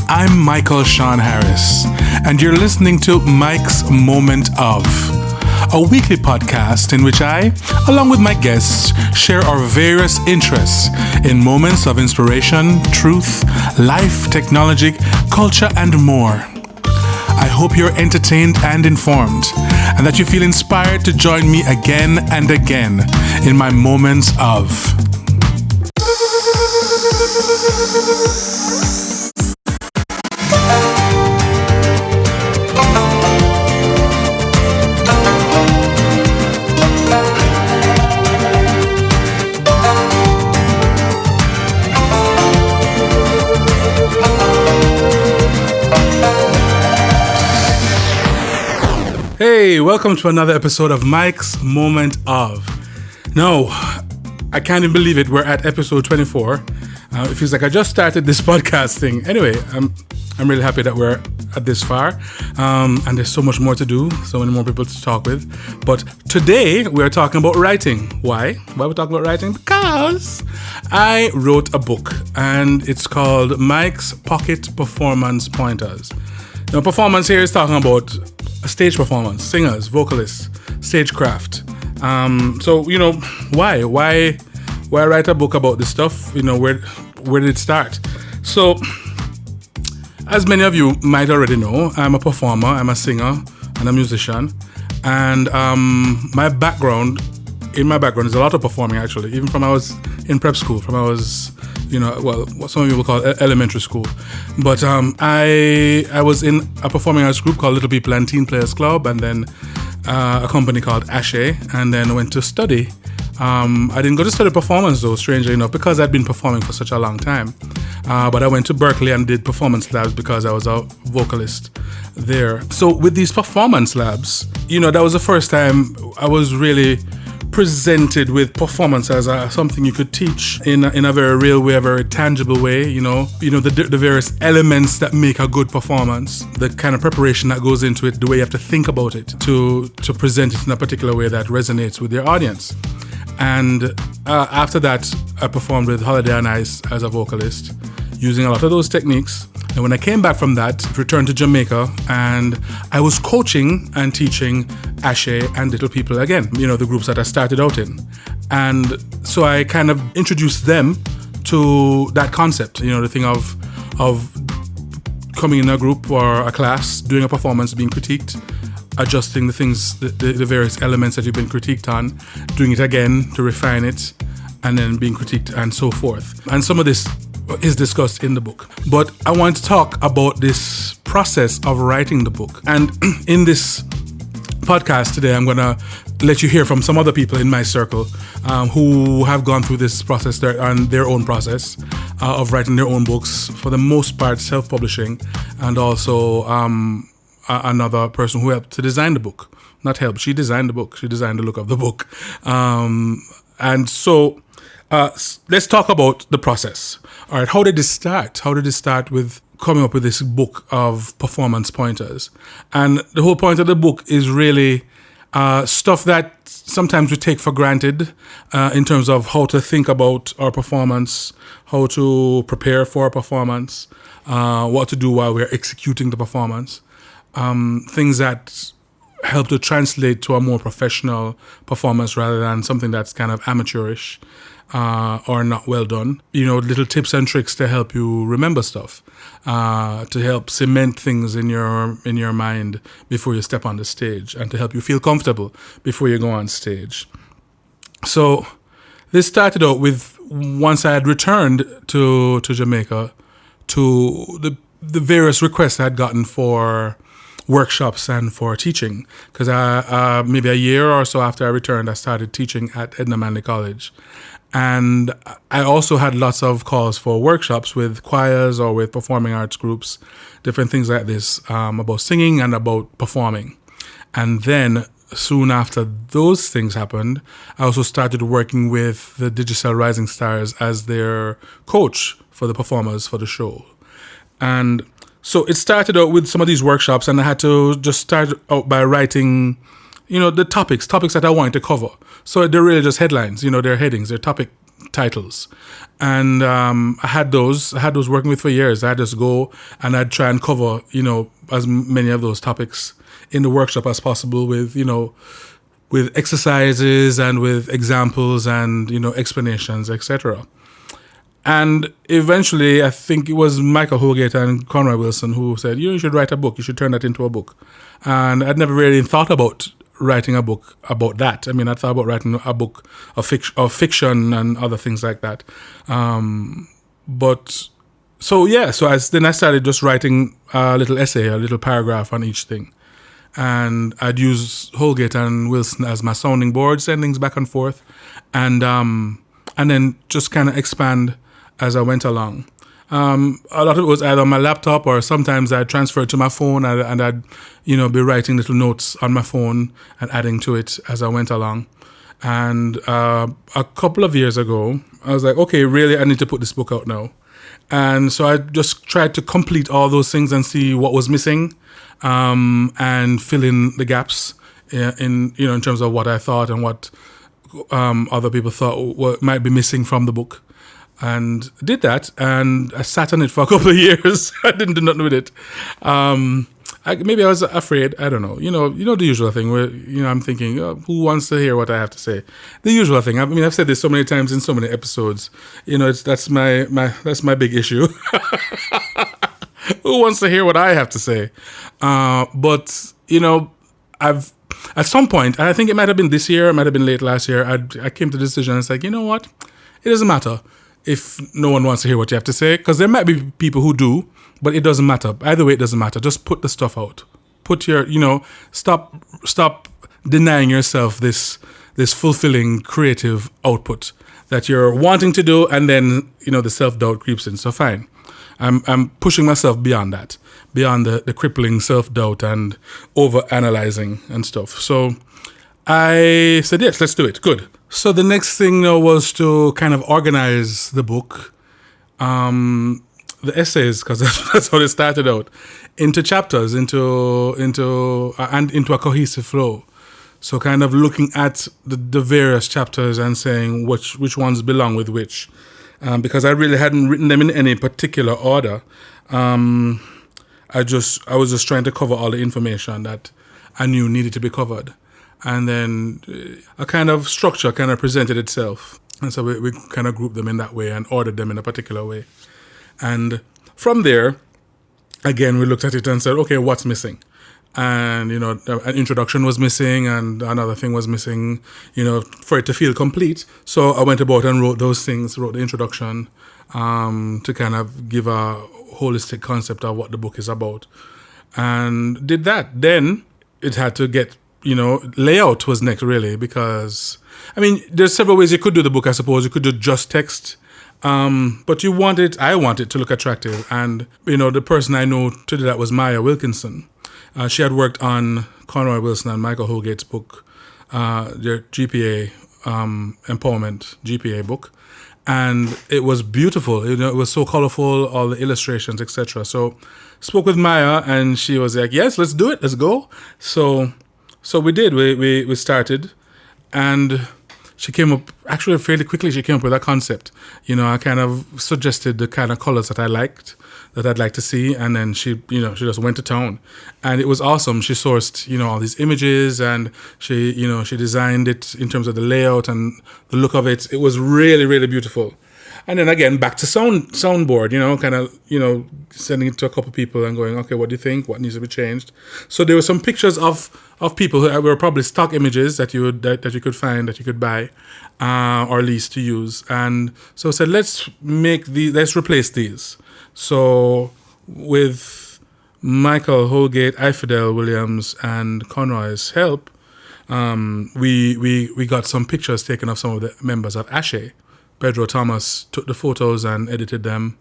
I'm Michael Sean Harris, and you're listening to Mike's Moment of, a weekly podcast in which I, along with my guests, share our various interests in moments of inspiration, truth, life, technology, culture, and more. I hope you're entertained and informed, and that you feel inspired to join me again and again in my moments of. Hey, welcome to another episode of Mike's Moment of. No, I can't even believe it. We're at episode 24. It feels like I just started this podcast thing. Anyway, I'm really happy that we're at this far. And there's so much more to do, so many more people to talk with. But today we're talking about writing. Why? Why are we talking about writing? Because I wrote a book, and it's called Mike's Pocket Performance Pointers. Now, performance here is talking about stage performance, singers, vocalists, stagecraft. So, you know, why write a book about this stuff? You know, where did it start? So, as many of you might already know, I'm a performer, I'm a singer, and a musician. And my background is a lot of performing, actually, even from I was in prep school, from I was, you know, well, what some people call elementary school. But I was in a performing arts group called Little People and Teen Players Club, and then a company called Ashe, and then went to study. I didn't go to study performance, though, strangely enough, because I'd been performing for such a long time. But I went to Berkeley and did performance labs because I was a vocalist there. So with these performance labs, you know, that was the first time I was really presented with performance as something you could teach in a very real way, a very tangible way. You know the various elements that make a good performance, the kind of preparation that goes into it, the way you have to think about it to present it in a particular way that resonates with your audience. And after that, I performed with Holiday on Ice as a vocalist, using a lot of those techniques. And when I came back from that, returned to Jamaica, and I was coaching and teaching Ashe and Little People again, you know, the groups that I started out in. And so I kind of introduced them to that concept, you know, the thing of coming in a group or a class, doing a performance, being critiqued, adjusting the things, the various elements that you've been critiqued on, doing it again to refine it, and then being critiqued and so forth. And some of this is discussed in the book. But I want to talk about this process of writing the book. And in this podcast today, I'm going to let you hear from some other people in my circle who have gone through this process on their own process of writing their own books, for the most part self-publishing, and also another person who helped to design the book. Not help, she designed the book. She designed the look of the book. And so let's talk about the process. All right, how did this start? How did it start with coming up with this book of performance pointers? And the whole point of the book is really stuff that sometimes we take for granted in terms of how to think about our performance, how to prepare for a performance, what to do while we're executing the performance, things that help to translate to a more professional performance rather than something that's kind of amateurish or not well done. You know, little tips and tricks to help you remember stuff, to help cement things in your mind before you step on the stage, and to help you feel comfortable before you go on stage. So this started out with, once I had returned to Jamaica, to the various requests I had gotten for workshops and for teaching, because maybe a year or so after I returned, I started teaching at Edna Manley College. And I also had lots of calls for workshops with choirs or with performing arts groups, different things like this, about singing and about performing. And then soon after those things happened, I also started working with the Digicel Rising Stars as their coach for the performers for the show. And so it started out with some of these workshops, and I had to just start out by writing, you know, the topics that I wanted to cover. So they're really just headlines, you know, they're headings, they're topic titles. And I had those working with for years. I'd just go and I'd try and cover, as many of those topics in the workshop as possible with, with exercises and with examples and, explanations, etc. And eventually, I think it was Michael Holgate and Conroy Wilson who said, you should write a book. You should turn that into a book. And I'd never really thought about writing a book about that. I mean, I thought about writing a book of fiction and other things like that. Then I started just writing a little essay, a little paragraph on each thing. And I'd use Holgate and Wilson as my sounding board, send things back and forth, and then just kind of expand as I went along. A lot of it was either on my laptop or sometimes I'd transfer it to my phone and I'd, be writing little notes on my phone and adding to it as I went along. And a couple of years ago, I was like, okay, really, I need to put this book out now. And so I just tried to complete all those things and see what was missing, and fill in the gaps in terms of what I thought and what other people thought might be missing from the book. And did that, and I sat on it for a couple of years. I didn't do nothing with it. Maybe I was afraid. I don't know. The usual thing where I'm thinking, who wants to hear what I have to say? The usual thing. I mean, I've said this so many times in so many episodes. That's my big issue. Who wants to hear what I have to say? But I've at some point, and I think it might have been this year, it might have been late last year. I came to the decision. It's like, you know what? It doesn't matter if no one wants to hear what you have to say, because there might be people who do, but it doesn't matter. Either way, it doesn't matter. Just put the stuff out. Put your, stop denying yourself this fulfilling creative output that you're wanting to do, and then, the self-doubt creeps in. So fine. I'm pushing myself beyond that, beyond the crippling self-doubt and over-analyzing and stuff. So I said, yes, let's do it. Good. So the next thing now was to kind of organize the book, the essays, because that's how they started out, into chapters, into a cohesive flow. So kind of looking at the various chapters and saying which ones belong with which, because I really hadn't written them in any particular order. I was just trying to cover all the information that I knew needed to be covered. And then a kind of structure kind of presented itself. And so we kind of grouped them in that way and ordered them in a particular way. And from there, again, we looked at it and said, okay, what's missing? And, an introduction was missing and another thing was missing, for it to feel complete. So I went about and wrote those things, wrote the introduction, to kind of give a holistic concept of what the book is about. And did that. Then it had to get, layout was next, really, because, there's several ways you could do the book, I suppose. You could do just text, but I want it to look attractive. And, the person I know to do that was Maya Wilkinson. She had worked on Conroy Wilson and Michael Holgate's book, their GPA, Empowerment GPA book. And it was beautiful. It was so colorful, all the illustrations, etc. So spoke with Maya and she was like, yes, let's do it. Let's go. So we did. We started, and she came up, actually fairly quickly, she came up with a concept. I kind of suggested the kind of colors that I liked, that I'd like to see, and then she just went to town. And it was awesome. She sourced, all these images, and she designed it in terms of the layout and the look of it. It was really, really beautiful. And then again, back to soundboard, sending it to a couple of people and going, okay, what do you think? What needs to be changed? So there were some pictures of people who were probably stock images that you could find, that you could buy, or lease to use. And so I said, let's replace these. So with Michael Holgate, Ifidel Williams, and Conroy's help, we got some pictures taken of some of the members of Ashe. Pedro Thomas took the photos and edited them.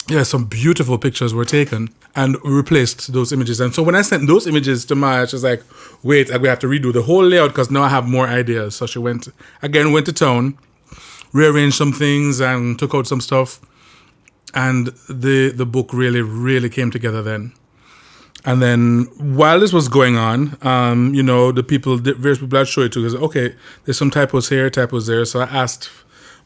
Yeah, some beautiful pictures were taken, and we replaced those images. And so when I sent those images to Maya, she was like, wait, we have to redo the whole layout because now I have more ideas. So she went to town, rearranged some things and took out some stuff. And the book really, really came together then. And then while this was going on, various people I'd show it to, because, okay, there's some typos here, typos there. So I asked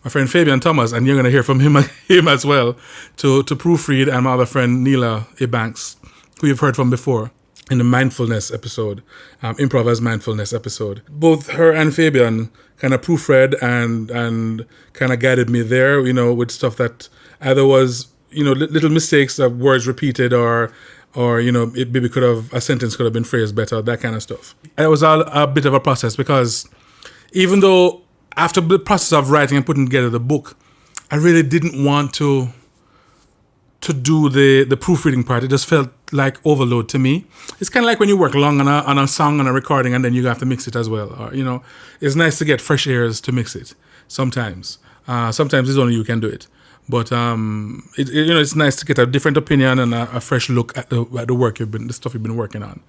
my friend Fabian Thomas, and you're going to hear from him as well, to proofread, and my other friend Neela Ebanks, who you've heard from before in the mindfulness episode, Improv as Mindfulness episode. Both her and Fabian kind of proofread and kind of guided me there, with stuff that either was, little mistakes of words repeated or it maybe a sentence could have been phrased better, that kind of stuff. And it was all a bit of a process, because even though after the process of writing and putting together the book, I really didn't want to do the proofreading part. It just felt like overload to me. It's kind of like when you work long on a song, on a recording, and then you have to mix it as well. Or, it's nice to get fresh ears to mix it sometimes. Sometimes it's only you can do it. But it's nice to get a different opinion and a fresh look at the work the stuff you've been working on,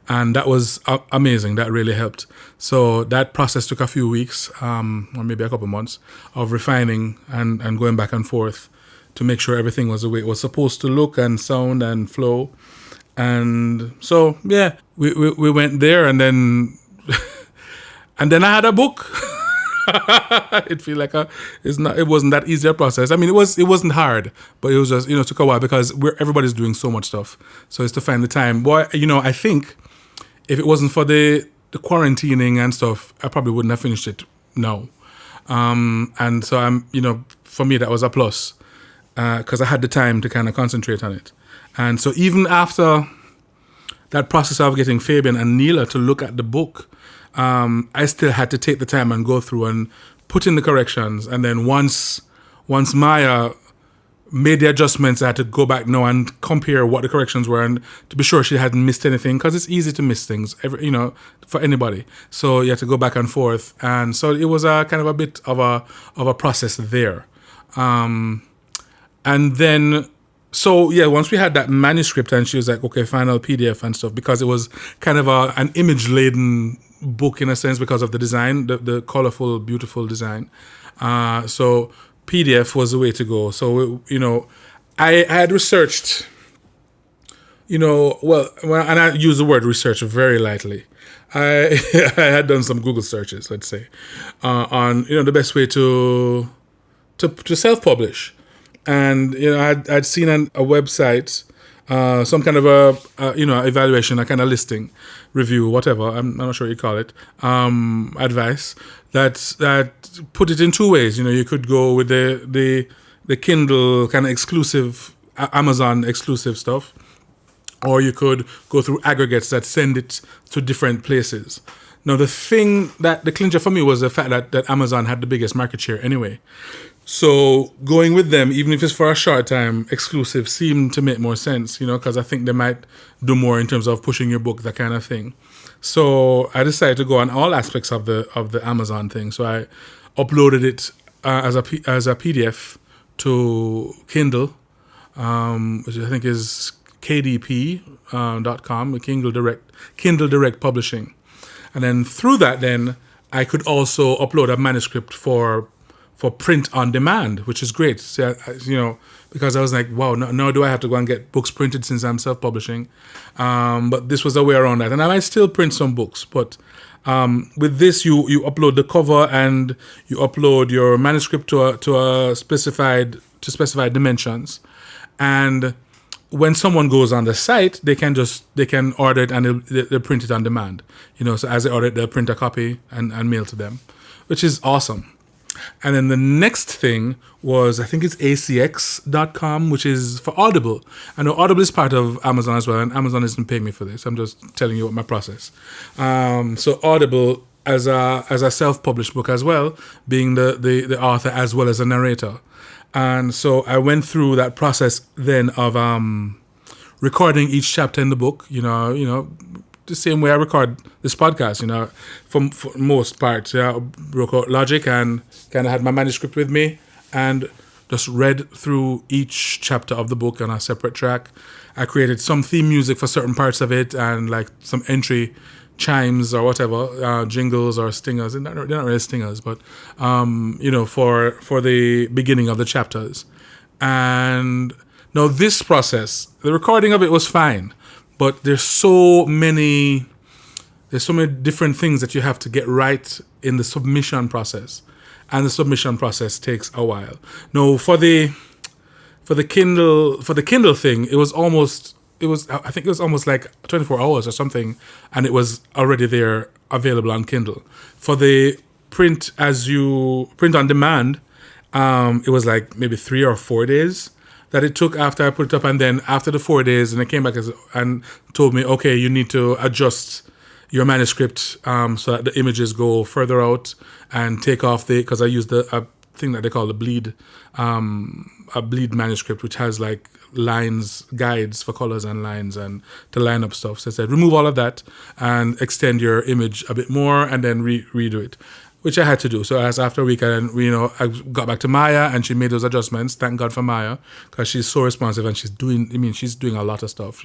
and that was amazing. That really helped. So that process took a few weeks, or maybe a couple months, of refining and going back and forth to make sure everything was the way it was supposed to look and sound and flow. And so we went there, and then and then I had a book. It feel like it wasn't that easy a process. I mean, it wasn't hard, but it was just, took a while, because everybody's doing so much stuff. So it's to find the time. Boy, I think if it wasn't for the quarantining and stuff, I probably wouldn't have finished it now. And so for me, that was a plus, because I had the time to kind of concentrate on it. And so even after that process of getting Fabian and Neela to look at the book, I still had to take the time and go through and put in the corrections. And then once Maya made the adjustments, I had to go back now and compare what the corrections were, and to be sure she hadn't missed anything, because it's easy to miss things, for anybody. So you had to go back and forth. And so it was a kind of a bit of a process there. And then, once we had that manuscript, and she was like, okay, final PDF and stuff, because it was kind of an image-laden book in a sense, because of the design, the colorful, beautiful design. So PDF was the way to go. So, I had researched, and I use the word research very lightly. I had done some Google searches, let's say, on, the best way to self-publish. And, I'd seen a website, some kind of evaluation, a kind of listing, review, whatever, I'm not sure what you call it, advice, that put it in two ways. You could go with the Kindle kind of exclusive, Amazon exclusive stuff, or you could go through aggregates that send it to different places. Now, the clincher for me was the fact that Amazon had the biggest market share anyway. So going with them, even if it's for a short time, exclusive seemed to make more sense, because I think they might do more in terms of pushing your book, that kind of thing. So I decided to go on all aspects of the Amazon thing. So I uploaded it as a PDF to Kindle, which I think is kdp.com, Kindle Direct Publishing. And then through that, then I could also upload a manuscript for print on demand, which is great. So, because I was like, wow, now do I have to go and get books printed since I'm self-publishing? But this was a way around that. And I might still print some books, but with this, you upload the cover and you upload your manuscript to specified dimensions. And when someone goes on the site, they can order it and they'll print it on demand. So as they order it, they'll print a copy and mail to them, which is awesome. And then the next thing was, I think it's acx.com, which is for Audible. I know Audible is part of Amazon as well, and Amazon isn't paying me for this. I'm just telling you what my process. So Audible as a self-published book as well, being the author as well as a narrator. And so I went through that process then of recording each chapter in the book, the same way I record this podcast, for most part. I broke out Logic and kind of had my manuscript with me and just read through each chapter of the book on a separate track. I created some theme music for certain parts of it and like some entry chimes or whatever, jingles or stingers. They're not really stingers, but, for the beginning of the chapters. And now this process, the recording of it was fine. But there's so many different things that you have to get right in the submission process. and the submission process takes a while. No, for the Kindle thing, I think it was almost like 24 hours or something, and it was already there available on Kindle. For the print on demand, it was like maybe 3 or 4 days that it took after I put it up, and then after the 4 days, and it came back and told me, okay, you need to adjust your manuscript so that the images go further out and take off because I used a thing that they call a bleed manuscript, which has like lines, guides for colors and lines and to line up stuff. So I said, remove all of that and extend your image a bit more and then redo it, which I had to do. So as after a week, I got back to Maya and she made those adjustments. Thank God for Maya, because she's so responsive and she's doing a lot of stuff.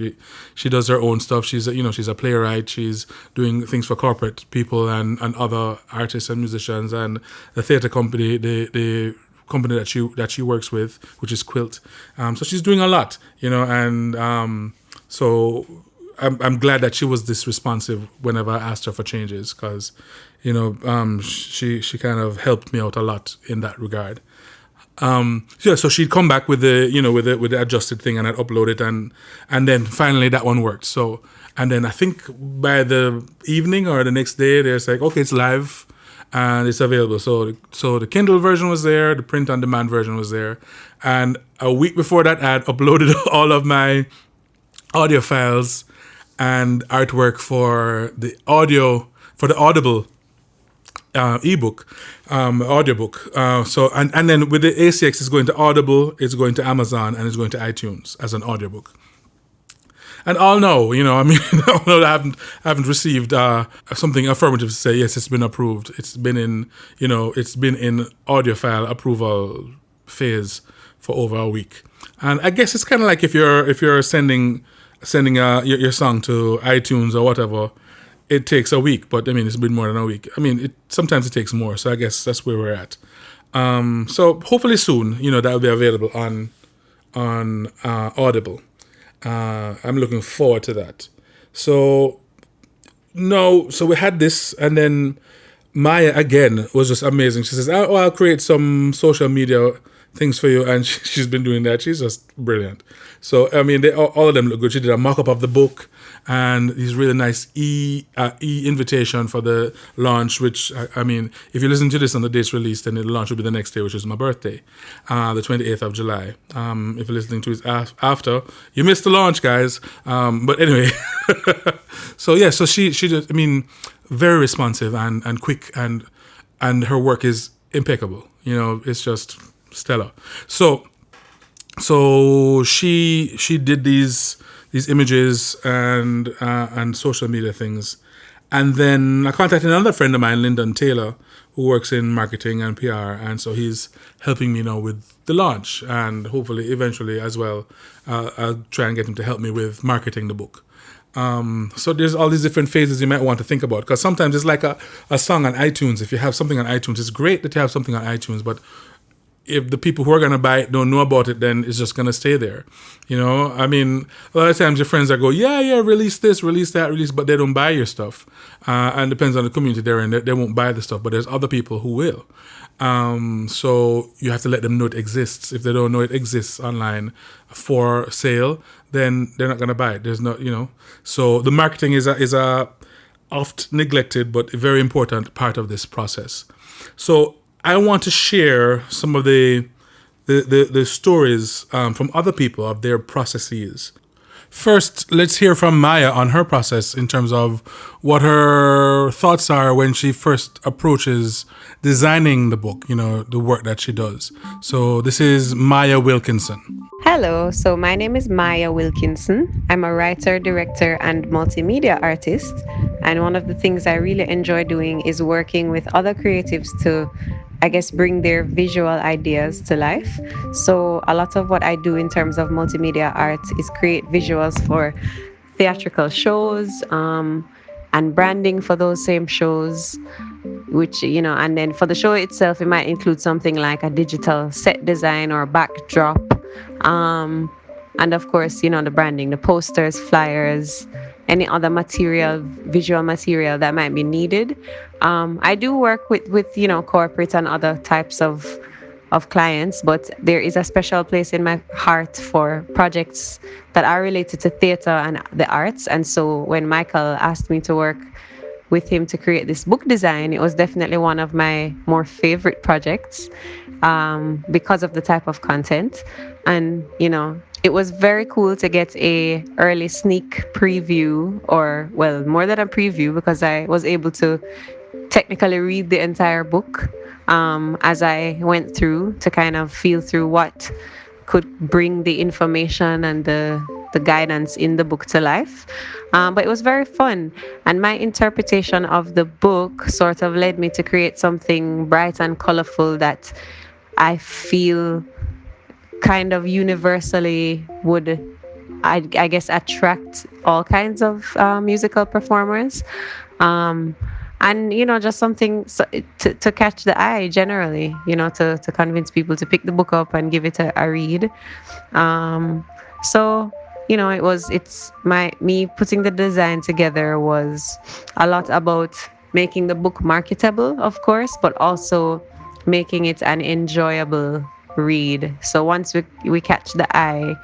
She does her own stuff. She's a playwright. She's doing things for corporate people and other artists and musicians and the theater company, the company that she works with, which is Quilt. So she's doing a lot, and so I'm glad that she was this responsive whenever I asked her for changes, because she kind of helped me out a lot in that regard. So she'd come back with the adjusted thing, and I'd upload it, and then finally that one worked. So, and then I think by the evening or the next day, they're like, okay, it's live and it's available. So the Kindle version was there, the print on demand version was there, and a week before that, I had uploaded all of my audio files and artwork for the Audible ebook, audiobook. And then with the ACX, it's going to Audible, it's going to Amazon, and it's going to iTunes as an audiobook. And all know, I haven't received something affirmative to say yes, it's been approved. It's been in audiophile approval phase for over a week. And I guess it's kind of like if you're sending your song to iTunes or whatever, it takes a week, but it's been more than a week. Sometimes it takes more, so I guess that's where we're at. So hopefully soon, that will be available on Audible. I'm looking forward to that. So we had this, and then Maya again was just amazing. She says, I'll create some social media things for you, and she's been doing that. She's just brilliant. So all of them look good. She did a mock-up of the book and these really nice invitation for the launch, which if you listen to this on the date's release, then the launch will be the next day, which is my birthday, the 28th of July. If you're listening to it after, you missed the launch, guys. But anyway, so she just, very responsive and quick, and her work is impeccable. It's just stellar. So she did these images and social media things, and then I contacted another friend of mine, Lyndon Taylor, who works in marketing and PR, and so he's helping me now with the launch, and hopefully eventually as well I'll try and get him to help me with marketing the book. So there's all these different phases you might want to think about, because sometimes it's like a song on iTunes. If you have something on iTunes, it's great that you have something on iTunes, but if the people who are going to buy it don't know about it, then it's just going to stay there. A lot of times your friends are go, yeah, release this, release that, but they don't buy your stuff. And it depends on the community they're in. They won't buy the stuff, but there's other people who will. So you have to let them know it exists. If they don't know it exists online for sale, then they're not going to buy it. There's not, So the marketing is a oft neglected but very important part of this process. So I want to share some of the stories from other people of their processes. First, let's hear from Maya on her process in terms of what her thoughts are when she first approaches designing the book, the work that she does. So this is Maya Wilkinson. Hello, so my name is Maya Wilkinson. I'm a writer, director, and multimedia artist. And one of the things I really enjoy doing is working with other creatives to bring their visual ideas to life. So a lot of what I do in terms of multimedia art is create visuals for theatrical shows and branding for those same shows, which, and then for the show itself, it might include something like a digital set design or backdrop. And of course, the branding, the posters, flyers, any other material, visual material that might be needed. I do work with corporate and other types of clients, but there is a special place in my heart for projects that are related to theater and the arts. And so when Michael asked me to work with him to create this book design, it was definitely one of my more favorite projects, because of the type of content. And, it was very cool to get a early sneak preview, or, well, more than a preview, because I was able to technically read the entire book, as I went through to kind of feel through what could bring the information and the guidance in the book to life. But it was very fun. And my interpretation of the book sort of led me to create something bright and colorful that I feel kind of universally would, I guess, attract all kinds of musical performers. Um, and just something to catch the eye generally, to convince people to pick the book up and give it a read. So it's my me putting the design together was a lot about making the book marketable, of course, but also making it an enjoyable read. So once we catch the eye,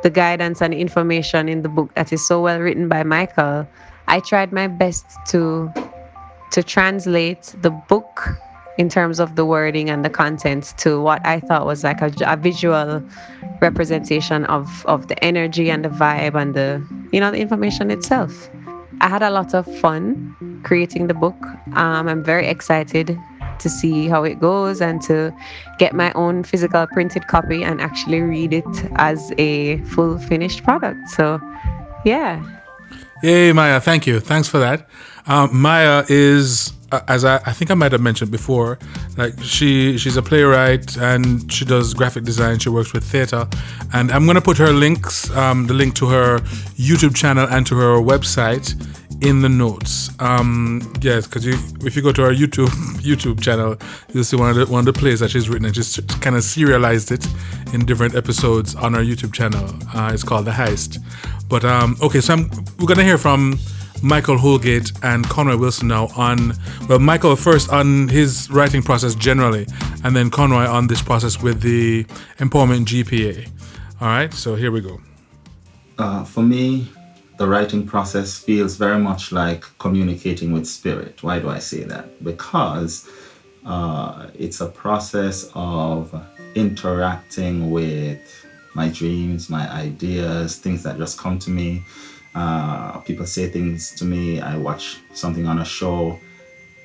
the guidance and information in the book that is so well written by Michael, I tried my best to translate the book in terms of the wording and the content to what I thought was like a visual representation of the energy and the vibe and the information itself. I had a lot of fun creating the book. I'm very excited to see how it goes and to get my own physical printed copy and actually read it as a full finished product. So, yeah. Yay, Maya! Thank you. Thanks for that. Maya is, as I think I might have mentioned before, like she's a playwright and she does graphic design. She works with theater, and I'm gonna put her links, the link to her YouTube channel and to her website in the notes. Yes, because if you go to our YouTube channel, you'll see one of the plays that she's written, and she's kind of serialized it in different episodes on our YouTube channel. It's called The Heist. But okay, so we're gonna hear from Michael Holgate and Conroy Wilson now on, well, Michael first on his writing process generally, and then Conroy on this process with the Empowerment GPA. All right, so here we go. For me, the writing process feels very much like communicating with spirit. Why do I say that? Because it's a process of interacting with my dreams, my ideas, things that just come to me. People say things to me, I watch something on a show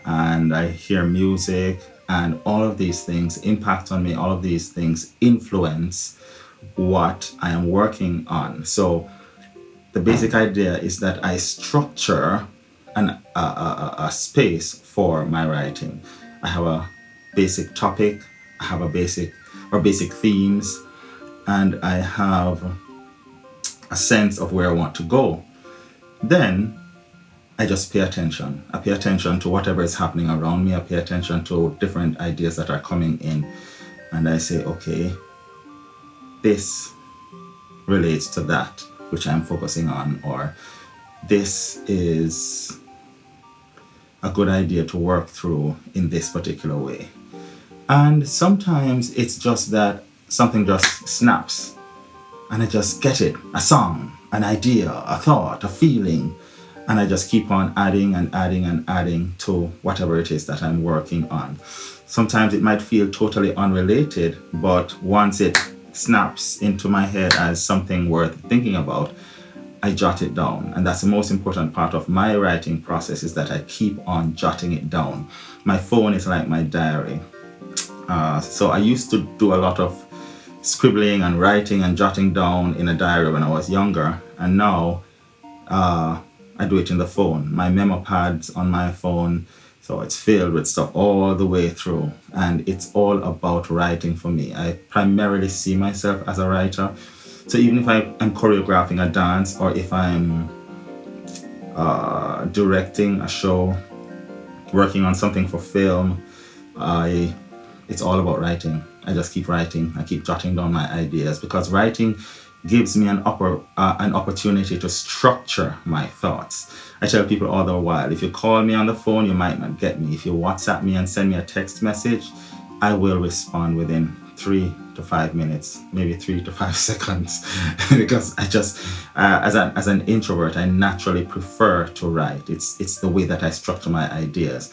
and I hear music, and all of these things impact on me. All of these things influence what I am working on. So the basic idea is that I structure a space for my writing. I have a basic topic, I have basic themes, and I have a sense of where I want to go. Then I just pay attention. I pay attention to whatever is happening around me. I pay attention to different ideas that are coming in. And I say, okay, this relates to that which I'm focusing on, or this is a good idea to work through in this particular way. And sometimes it's just that something just snaps and I just get it, a song, an idea, a thought, a feeling, and I just keep on adding and adding and adding to whatever it is that I'm working on. Sometimes it might feel totally unrelated, but once it snaps into my head as something worth thinking about, I jot it down. And that's the most important part of my writing process, is that I keep on jotting it down. My phone is like my diary. So I used to do a lot of scribbling and writing and jotting down in a diary when I was younger, and now I do it in the phone. My memo pad's on my phone, so it's filled with stuff all the way through, and it's all about writing for me. I primarily see myself as a writer, so even if I'm choreographing a dance, or if I'm directing a show, working on something for film, it's all about writing. I just keep writing. I keep jotting down my ideas, because writing gives me an opportunity to structure my thoughts. I tell people all the while, if you call me on the phone, you might not get me. If you WhatsApp me and send me a text message, I will respond within 3 to 5 minutes, maybe 3 to 5 seconds, because I just, as an introvert, I naturally prefer to write. It's the way that I structure my ideas.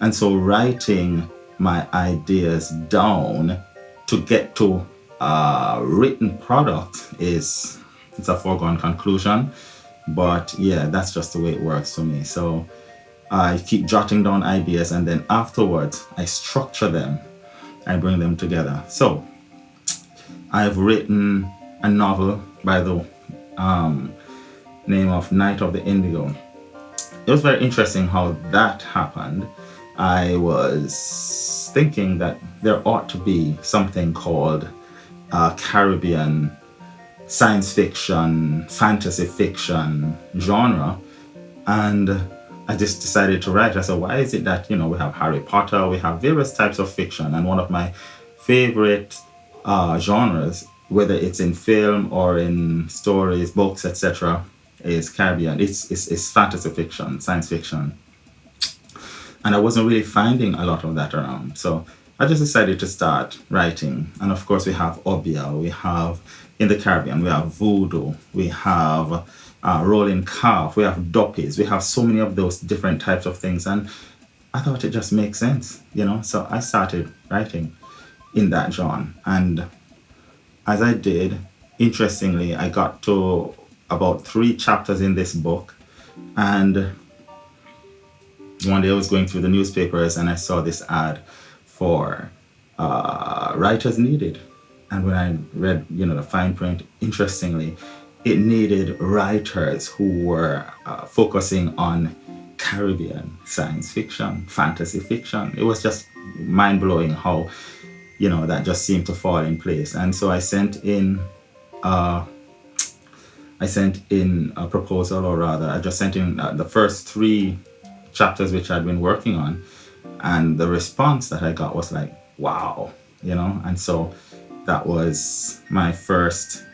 And so writing my ideas down to get to a written product it's a foregone conclusion. But yeah, that's just the way it works for me. So I keep jotting down ideas, and then afterwards I structure them. I bring them together. So I've written a novel by the name of Night of the Indigo. It was very interesting how that happened. I was thinking that there ought to be something called Caribbean science fiction, fantasy fiction genre, and I just decided to write. I said, why is it that, we have Harry Potter, we have various types of fiction, and one of my favorite genres, whether it's in film or in stories, books, etc., is Caribbean. It's fantasy fiction, science fiction. And I wasn't really finding a lot of that around. So I just decided to start writing. And of course, we have Obia, we have in the Caribbean, we have Voodoo, we have Rolling Calf, we have Doppies, we have so many of those different types of things. And I thought it just makes sense, So I started writing in that genre. And as I did, interestingly, I got to about 3 chapters in this book. And one day I was going through the newspapers and I saw this ad for writers needed. And when I read, the fine print, interestingly, it needed writers who were focusing on Caribbean science fiction, fantasy fiction. It was just mind-blowing how, that just seemed to fall in place. And so I sent in a proposal, or rather, I just sent in the first 3 chapters which I'd been working on. And the response that I got was like, wow, and so that was my first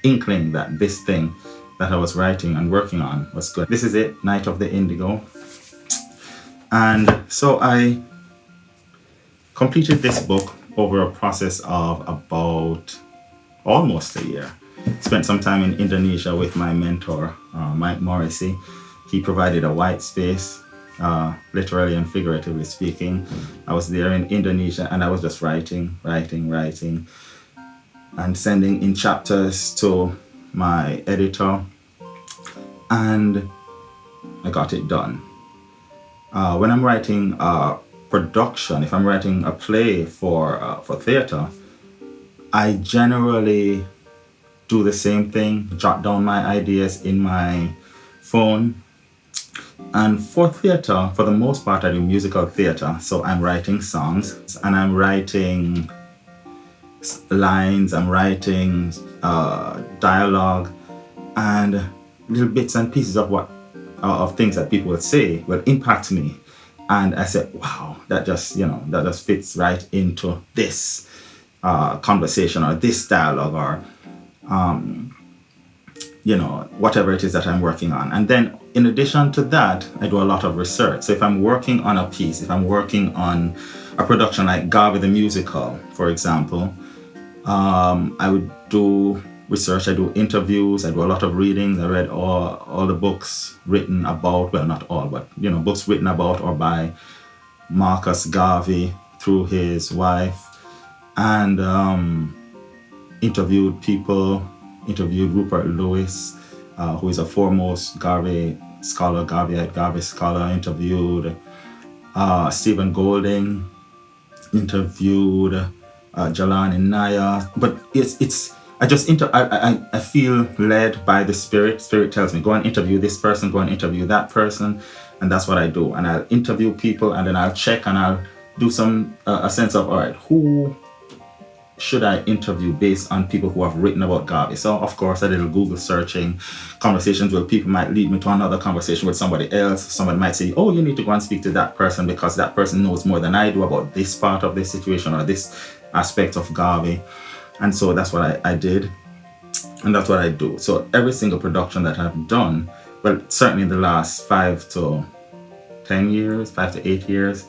inkling that this thing that I was writing and working on was good. This is it, Night of the Indigo. And so I completed this book over a process of about almost a year. Spent some time in Indonesia with my mentor, Mike Morrissey. He provided a white space, literally and figuratively speaking. I was there in Indonesia and I was just writing, and sending in chapters to my editor, and I got it done. When I'm writing a production, if I'm writing a play for theater, I generally do the same thing, jot down my ideas in my phone. And for theater, for the most part, I do musical theater. So I'm writing songs and I'm writing lines, I'm writing dialogue, and little bits and pieces of things that people would say will impact me. And I said, wow, that just fits right into this conversation or this dialogue or whatever it is that I'm working on. And then in addition to that, I do a lot of research. So if I'm working on a piece, if I'm working on a production like Garvey the Musical, for example, I would do research, I do interviews, I do a lot of readings. I read all the books written about, well, not all, but books written about or by Marcus Garvey through his wife, and interviewed Rupert Lewis, who is a foremost Garveyite Garvey scholar, interviewed Stephen Golding, interviewed Jelani Naya. But I feel led by the Spirit. Spirit tells me, go and interview this person, go and interview that person, and that's what I do. And I'll interview people, and then I'll check and I'll do a sense of, all right, who should I interview based on people who have written about Garvey? So of course I did a Google searching, conversations where people might lead me to another conversation with somebody else. Somebody might say, oh, you need to go and speak to that person because that person knows more than I do about this part of this situation or this aspect of Garvey. And so that's what I did. And that's what I do. So every single production that I've done, well, certainly in the last 5 to 10 years, 5 to 8 years,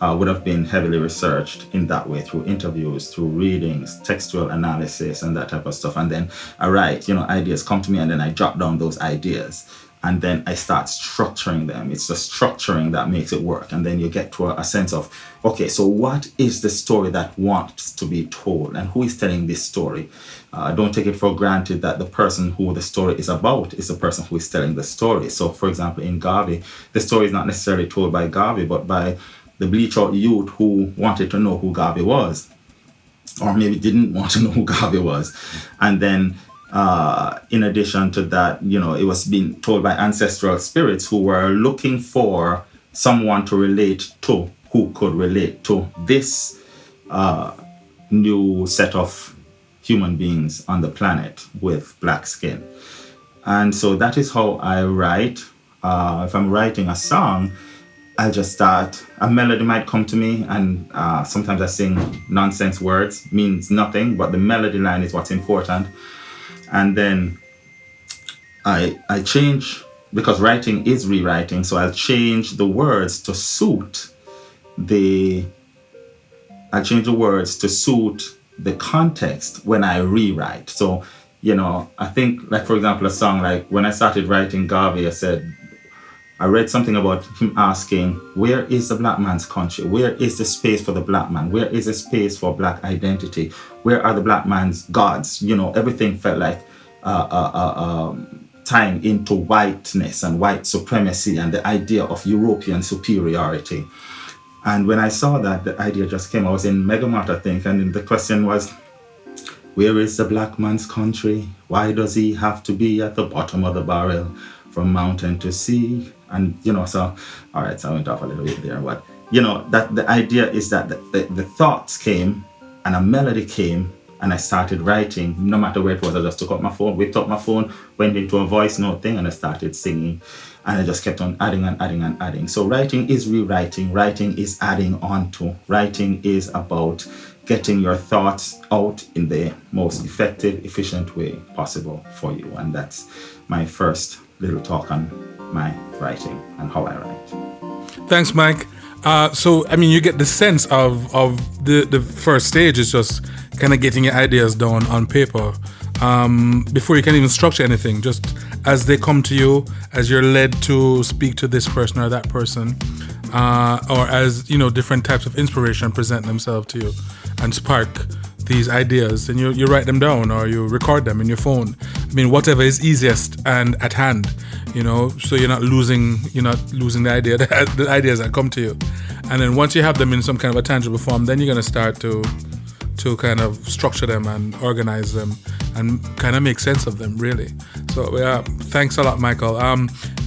would have been heavily researched in that way, through interviews, through readings, textual analysis, and that type of stuff. And then I write, ideas come to me, and then I jot down those ideas. And then I start structuring them. It's the structuring that makes it work. And then you get to a sense of, okay, so what is the story that wants to be told? And who is telling this story? Don't take it for granted that the person who the story is about is the person who is telling the story. So, for example, in Garvey, the story is not necessarily told by Garvey, but by the bleach out youth who wanted to know who Garvey was, or maybe didn't want to know who Garvey was. And then in addition to that, it was being told by ancestral spirits who were looking for someone to relate to, who could relate to this new set of human beings on the planet with black skin. And so that is how I write. If I'm writing a song, I just start, a melody might come to me, and sometimes I sing nonsense words, means nothing, but the melody line is what's important. And then I change, because writing is rewriting, so I'll change the words to suit the context when I rewrite. So, I think, like, for example, a song like, when I started writing Garvey, I read something about him asking, where is the black man's country? Where is the space for the black man? Where is the space for black identity? Where are the black man's gods? Everything felt like tying into whiteness and white supremacy and the idea of European superiority. And when I saw that, the idea just came. I was in Megamart, I think, and the question was, where is the black man's country? Why does he have to be at the bottom of the barrel, from mountain to sea? And, so, all right, so I went off a little bit there. But, that the idea is that the thoughts came and a melody came, and I started writing. No matter where it was, I just took up my phone, whipped up my phone, went into a voice note thing, and I started singing. And I just kept on adding and adding and adding. So writing is rewriting. Writing is adding on to. Writing is about getting your thoughts out in the most effective, efficient way possible for you. And that's my first little talk on my writing and how I write. Thanks, Mike. So, you get the sense of the first stage is just kind of getting your ideas down on paper before you can even structure anything, just as they come to you, as you're led to speak to this person or that person, or as, different types of inspiration present themselves to you and spark these ideas, and you write them down or you record them in your phone. Whatever is easiest and at hand, so you're not losing the idea, the ideas that come to you. And then once you have them in some kind of a tangible form, then you're going to start to kind of structure them and organize them and kind of make sense of them, really. So thanks a lot, Michael.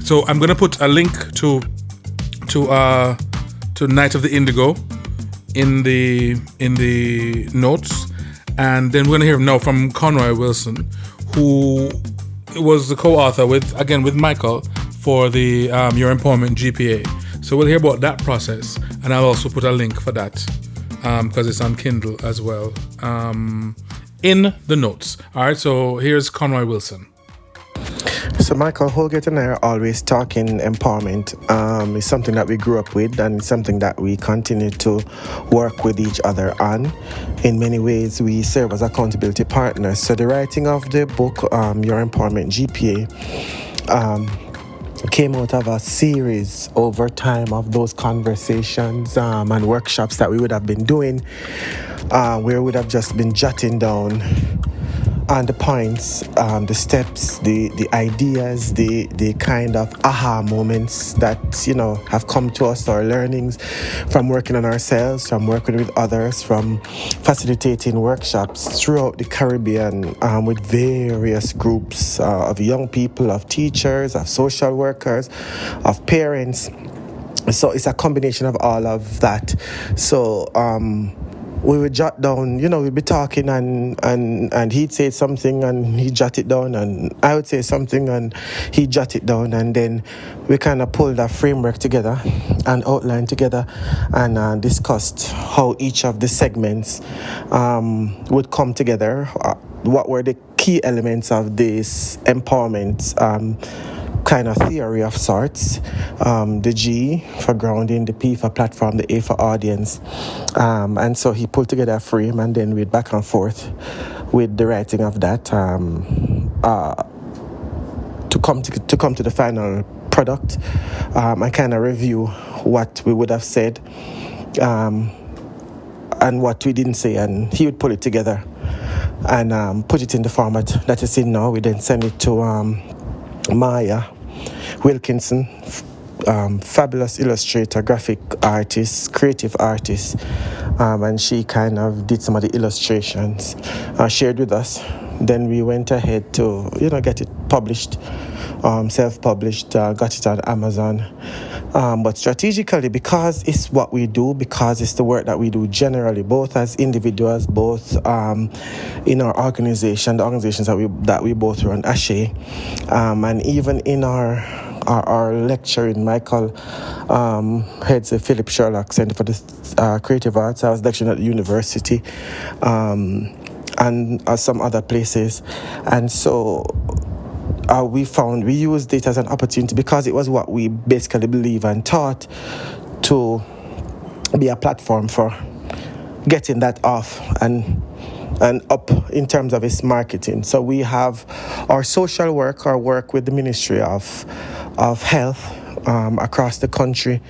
So I'm going to put a link to Night of the Indigo in the notes, and then we're going to hear now from Conroy Wilson, who was the co-author with Michael for the Your Empowerment GPA. So we'll hear about that process, and I'll also put a link for that because it's on Kindle as well in the notes. All right, so here's Conroy Wilson. So Michael, Holgate and I are always talking empowerment. It's something that we grew up with, and it's something that we continue to work with each other on. In many ways, we serve as accountability partners. So the writing of the book, Your Empowerment GPA, came out of a series over time of those conversations and workshops that we would have been doing, where we would have just been jotting down on the points, the steps, the ideas, the kind of aha moments that, have come to us, our learnings from working on ourselves, from working with others, from facilitating workshops throughout the Caribbean with various groups of young people, of teachers, of social workers, of parents. So it's a combination of all of that. So we would jot down, we'd be talking and he'd say something and he'd jot it down, and I would say something and he'd jot it down, and then we kind of pulled a framework together and outlined together and discussed how each of the segments would come together. What were the key elements of this empowerment kind of theory of sorts. The G for grounding, the P for platform, the A for audience. And so he pulled together a frame, and then we'd back and forth with the writing of that to come to the final product and kind of review what we would have said and what we didn't say, and he would pull it together and put it in the format that is in now. We then send it to Maya Wilkinson, fabulous illustrator, graphic artist, creative artist, and she kind of did some of the illustrations, shared with us. Then we went ahead to get it published, self-published, got it on Amazon. But strategically, because it's what we do, because it's the work that we do generally, both as individuals, both in our organization, the organizations that we both run, Ashe, and even in our lecturing, Michael heads the Philip Sherlock Center for the Creative Arts. I was lecturing at the university and some other places, and so we used it as an opportunity, because it was what we basically believe and taught, to be a platform for getting that off and up in terms of its marketing. So we have our social work, our work with the Ministry of Health across the country,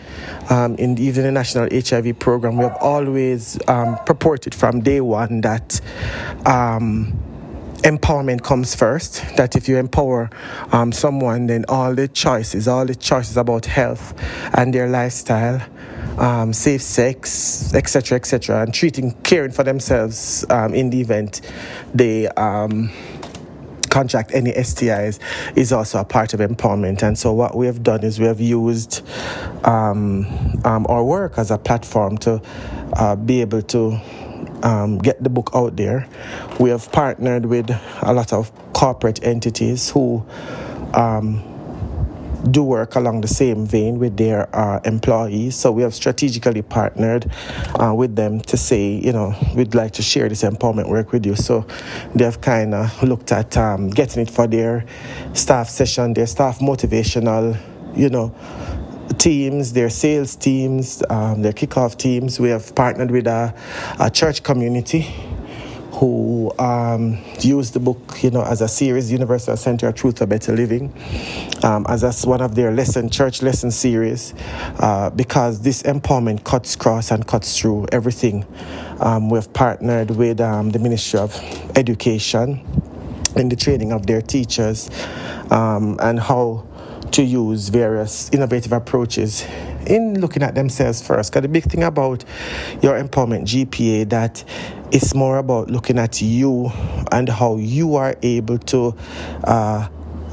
in even the National HIV Program. We have always purported from day one that empowerment comes first, that if you empower someone, then all the choices about health and their lifestyle, safe sex, etc., and caring for themselves in the event they contract any STIs, is also a part of empowerment. And so what we have done is we have used our work as a platform to be able to get the book out there. We have partnered with a lot of corporate entities who do work along the same vein with their employees. So we have strategically partnered with them to say, we'd like to share this empowerment work with you. So they have kind of looked at getting it for their staff session, their staff motivational, teams, their sales teams, their kickoff teams. We have partnered with a church community who used the book, as a series, Universal Center of Truth for Better Living, as one of their church lesson series, because this empowerment cuts across and cuts through everything. We've partnered with the Ministry of Education in the training of their teachers and how to use various innovative approaches in looking at themselves first. Because the big thing about your empowerment GPA, that it's more about looking at you and how you are able to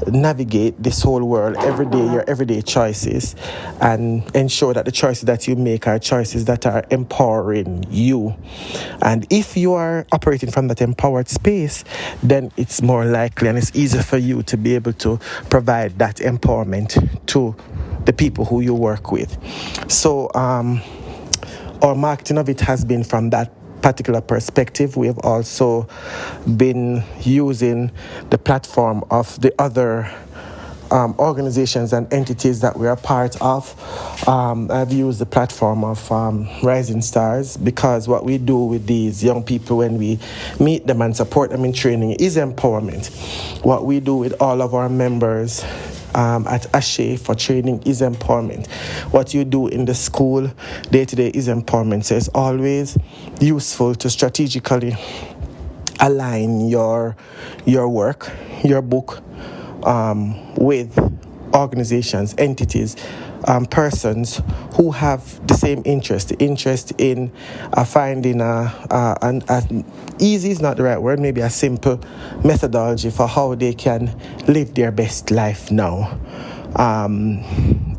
navigate this whole world every day, your everyday choices, and ensure that the choices that you make are choices that are empowering you. And if you are operating from that empowered space, then it's more likely and it's easier for you to be able to provide that empowerment to the people who you work with. So our marketing of it has been from that particular perspective. We have also been using the platform of the other organizations and entities that we are part of. I've used the platform of Rising Stars, because what we do with these young people when we meet them and support them in training is empowerment. What we do with all of our members at Ashe for training is empowerment. What you do in the school day-to-day is empowerment. So it's always useful to strategically align your work, your book, with organizations, entities, persons who have the same interest in finding easy is not the right word, maybe a simple methodology for how they can live their best life now,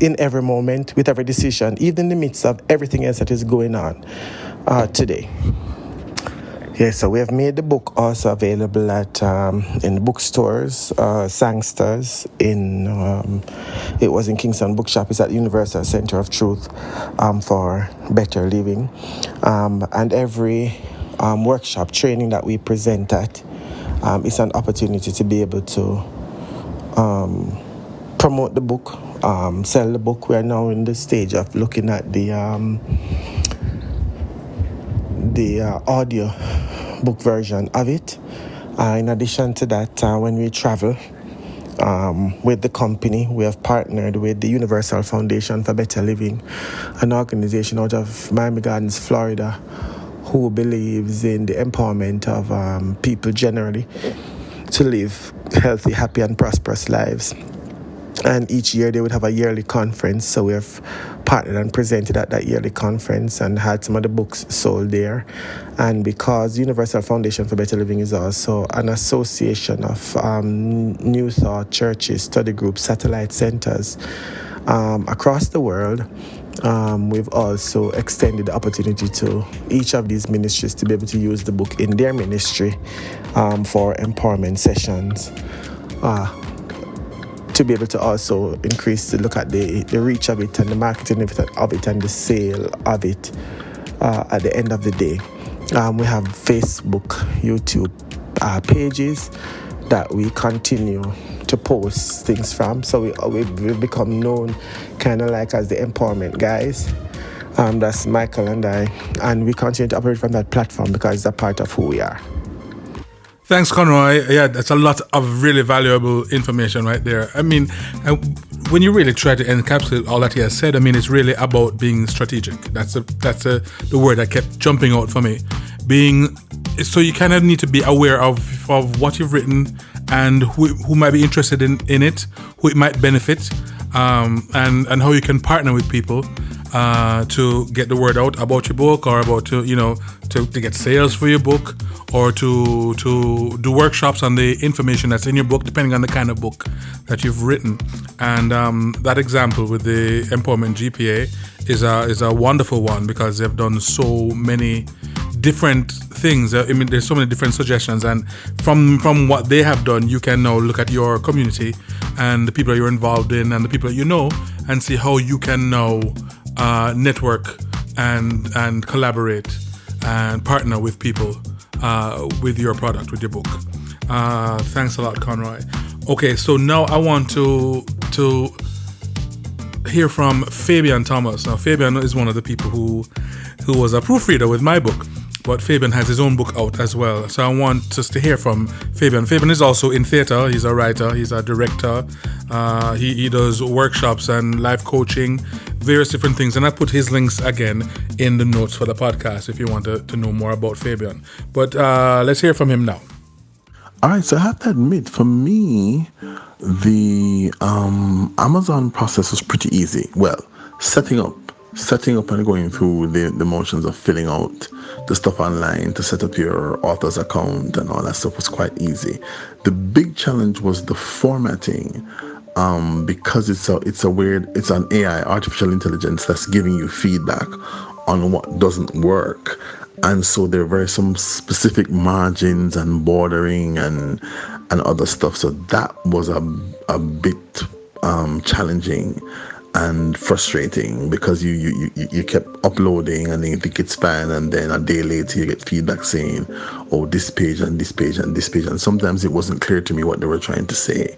in every moment, with every decision, even in the midst of everything else that is going on today. Yes, so we have made the book also available at in bookstores, Sangsters. It was in Kingston Bookshop. It's at Universal Center of Truth for Better Living, and every workshop training that we present at it's an opportunity to be able to promote the book, sell the book. We are now in the stage of looking at the audio book version of it. In addition to that, when we travel with the company, we have partnered with the Universal Foundation for Better Living, an organization out of Miami Gardens, Florida, who believes in the empowerment of people generally to live healthy, happy, and prosperous lives. And each year they would have a yearly conference, so we have partnered and presented at that yearly conference and had some of the books sold there. And because Universal Foundation for Better Living is also an association of New Thought churches, study groups, satellite centers across the world, we've also extended the opportunity to each of these ministries to be able to use the book in their ministry for empowerment sessions. To be able to also increase to look at the reach of it and the marketing of it and the sale of it at the end of the day. We have Facebook, YouTube pages that we continue to post things from. So we've become known kind of like as the empowerment guys. That's Michael and I. And we continue to operate from that platform because it's a part of who we are. Thanks, Conroy. Yeah, that's a lot of really valuable information right there. I mean, when you really try to encapsulate all that he has said, I mean, it's really about being strategic. That's the word that kept jumping out for me. So you kind of need to be aware of what you've written and who might be interested in it, who it might benefit, and how you can partner with people to get the word out about your book, or about to get sales for your book, or to do workshops on the information that's in your book, depending on the kind of book that you've written. And that example with the Empowerment GPA is a wonderful one, because they've done so many different things. I mean, there's so many different suggestions, and from what they have done, you can now look at your community and the people that you're involved in and the people that you know, and see how you can now network and collaborate and partner with people with your product, with your book. Thanks a lot, Conroy. Okay, so now I want to hear from Fabian Thomas. Now, Fabian is one of the people who was a proofreader with my book, but Fabian has his own book out as well. So I want us to hear from Fabian. Fabian is also in theater. He's a writer. He's a director. He does workshops and life coaching, various different things. And I put his links again in the notes for the podcast if you want to know more about Fabian. But let's hear from him now. All right, so I have to admit, for me, the Amazon process was pretty easy. Well, setting up and going through the motions of filling out the stuff online to set up your author's account and all that stuff was quite easy. The big challenge was the formatting, because it's an AI, artificial intelligence, that's giving you feedback on what doesn't work. And so there were some specific margins and bordering and other stuff. So that was a bit challenging and frustrating, because you kept uploading and then you think it's fine, and then a day later you get feedback saying, oh, this page and this page and this page, and sometimes it wasn't clear to me what they were trying to say.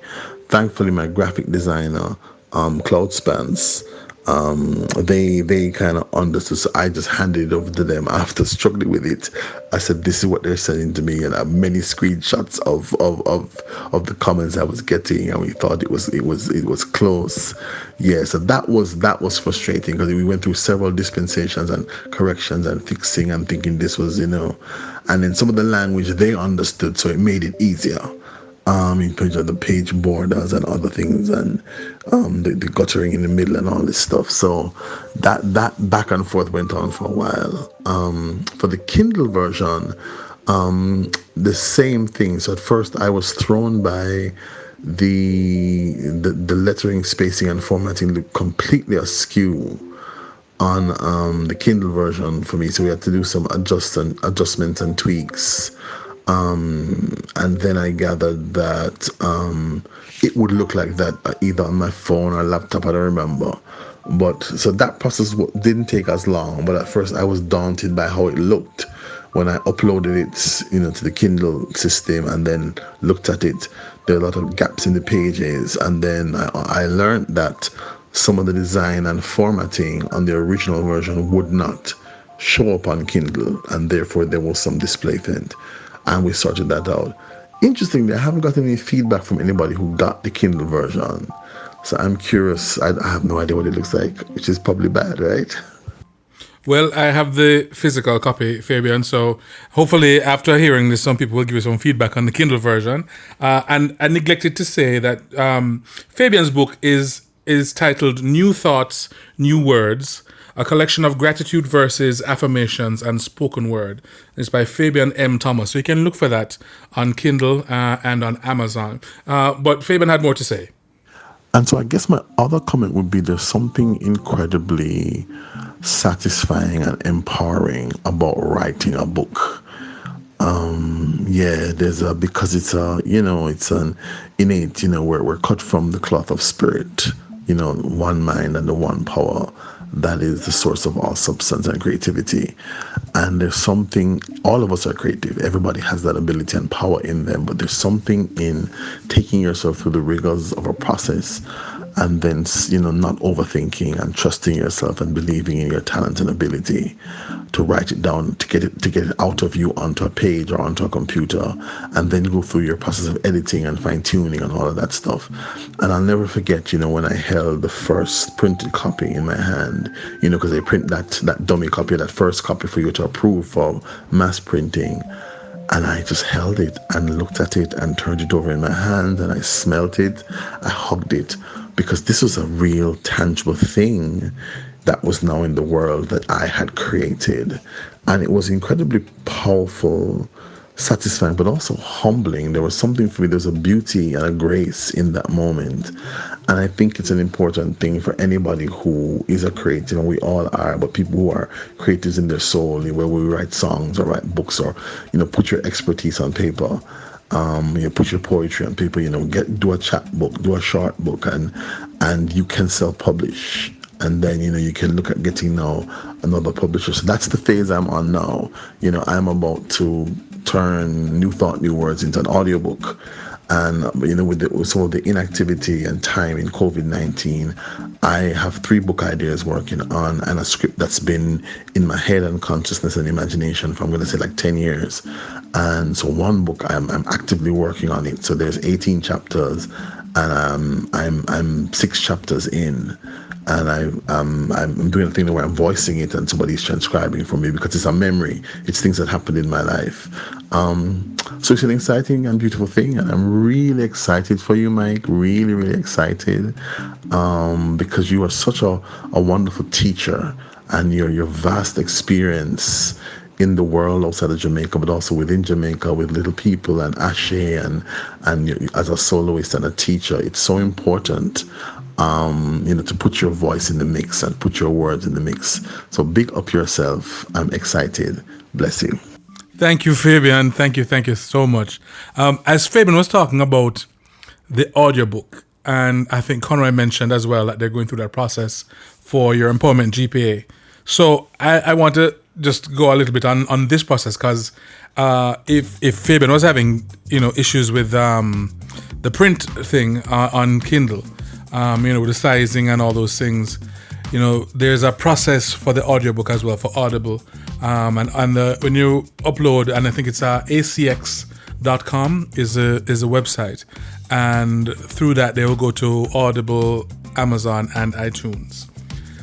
Thankfully, my graphic designer, Cloudspans, they kind of understood, so I just handed it over to them after struggling with it. I said, this is what they're sending to me, and I have many screenshots of the comments I was getting, and we thought it was close. Yeah, so that was frustrating, because we went through several dispensations and corrections and fixing and thinking this was, and then some of the language they understood, so it made it easier. In terms of the page borders and other things, and the guttering in the middle and all this stuff. So that back and forth went on for a while. For the Kindle version, the same thing. So at first I was thrown by the lettering, spacing, and formatting looked completely askew on the Kindle version for me. So we had to do some adjustments and tweaks. And then I gathered that it would look like that either on my phone or laptop, I don't remember. But so that process didn't take as long, but at first I was daunted by how it looked when I uploaded it, to the Kindle system and then looked at it, there are a lot of gaps in the pages. And then I learned that some of the design and formatting on the original version would not show up on Kindle, and therefore there was some displacement. And we sorted that out. Interestingly, I haven't gotten any feedback from anybody who got the Kindle version. So I'm curious. I have no idea what it looks like, which is probably bad, right? Well, I have the physical copy, Fabian, so hopefully after hearing this, some people will give you some feedback on the Kindle version. And I neglected to say that Fabian's book is titled New Thoughts, New Words, a collection of gratitude verses, affirmations, and spoken word. It's by Fabian M Thomas. So you can look for that on Kindle and on Amazon. But Fabian had more to say. And so I guess my other comment would be there's something incredibly satisfying and empowering about writing a book. Because it's an innate, we're cut from the cloth of spirit, one mind and the one power that is the source of all substance and creativity. And there's something, all of us are creative. Everybody has that ability and power in them, but there's something in taking yourself through the rigors of a process and then, not overthinking and trusting yourself and believing in your talent and ability to write it down, to get it out of you onto a page or onto a computer, and then go through your process of editing and fine-tuning and all of that stuff. And I'll never forget, when I held the first printed copy in my hand, because they print that dummy copy, that first copy for you to approve for mass printing. And I just held it and looked at it and turned it over in my hand, and I smelt it, I hugged it, because this was a real tangible thing that was now in the world that I had created. And it was incredibly powerful, satisfying, but also humbling. There was something for me, there's a beauty and a grace in that moment. And I think it's an important thing for anybody who is a creative, and we all are, but people who are creatives in their soul, where we write songs or write books or, put your expertise on paper. Put your poetry on paper, do a chapbook, do a short book, and you can self-publish. And then, you can look at getting now another publisher. So that's the phase I'm on now. I'm about to turn New Thought, New Words into an audiobook. And, with some of the inactivity and time in COVID-19, I have 3 book ideas working on and a script that's been in my head and consciousness and imagination for, I'm going to say, like 10 years. And so one book, I'm actively working on it. So there's 18 chapters, and I'm 6 chapters in. And I'm doing a thing where I'm voicing it and somebody's transcribing for me, because it's a memory. It's things that happened in my life. So it's an exciting and beautiful thing. And I'm really excited for you, Mike. Really, really excited. Because you are such a wonderful teacher, and your vast experience in the world outside of Jamaica, but also within Jamaica with little people and Ashe and as a soloist and a teacher. It's so important to put your voice in the mix and put your words in the mix. So big up yourself. I'm excited. Bless you. Thank you, Fabian. Thank you so much. As Fabian was talking about the audiobook, and I think Conroy mentioned as well that they're going through that process for your empowerment GPA. So I want to just go a little bit on this process, because if Fabian was having issues with the print thing on Kindle, with the sizing and all those things, there's a process for the audiobook as well, for Audible, and when you upload, and I think it's acx.com is a website, and through that they will go to Audible, Amazon, and iTunes.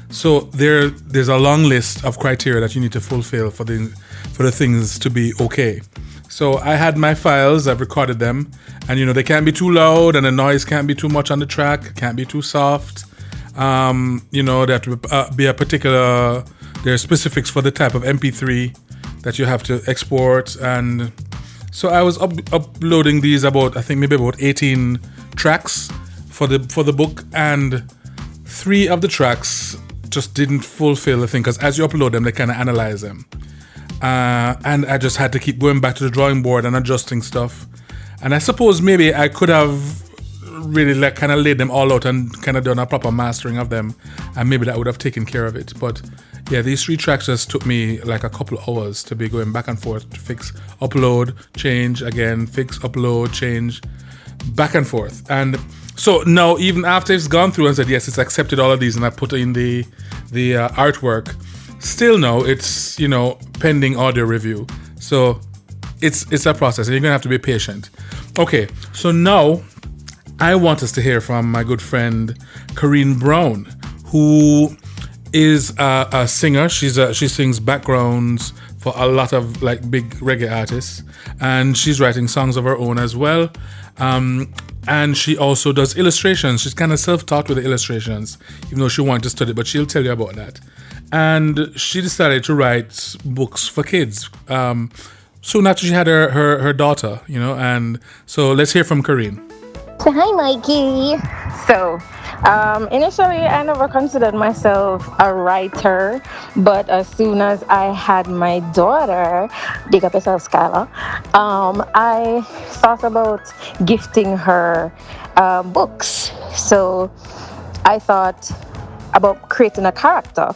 So there's a long list of criteria that you need to fulfill for the things to be okay. So I had my files, I've recorded them, and they can't be too loud, and the noise can't be too much on the track, can't be too soft. They have to be a particular, there are specifics for the type of MP3 that you have to export. And so I was uploading these about 18 tracks for the book, and 3 of the tracks just didn't fulfill the thing, because as you upload them, they kind of analyze them. And I just had to keep going back to the drawing board and adjusting stuff. And I suppose maybe I could have really kind of laid them all out and kind of done a proper mastering of them, and maybe that would have taken care of it. But Yeah, these 3 tracks just took me like a couple of hours to be going back and forth to fix, upload, change, again, fix, upload, change, back and forth. And so now, even after it's gone through and said, yes, it's accepted all of these, and I put in the artwork, still no, it's, pending audio review. So it's a process, and you're going to have to be patient. Okay, so now I want us to hear from my good friend Karine Brown, who is a singer. She sings backgrounds for a lot of like big reggae artists, and she's writing songs of her own as well. And she also does illustrations. She's kind of self-taught with the illustrations, even though she wanted to study, but she'll tell you about that. And she decided to write books for kids. Soon after she had her daughter, and so let's hear from Karine. So hi, Mikey. So initially I never considered myself a writer, but as soon as I had my daughter, big up yourself, Skylar, I thought about gifting her books. So I thought about creating a character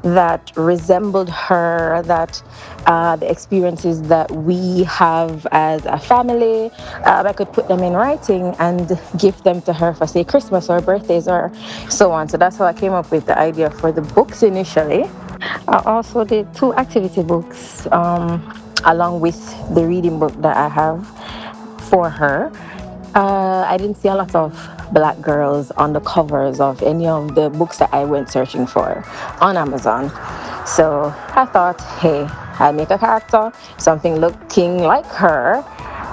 that resembled her, that the experiences that we have as a family, I could put them in writing and give them to her for, say, Christmas or birthdays or so on. So that's how I came up with the idea for the books initially. I also did 2 activity books along with the reading book that I have for her. I didn't see a lot of black girls on the covers of any of the books that I went searching for on Amazon. So I thought, hey, I'll make a character, something looking like her,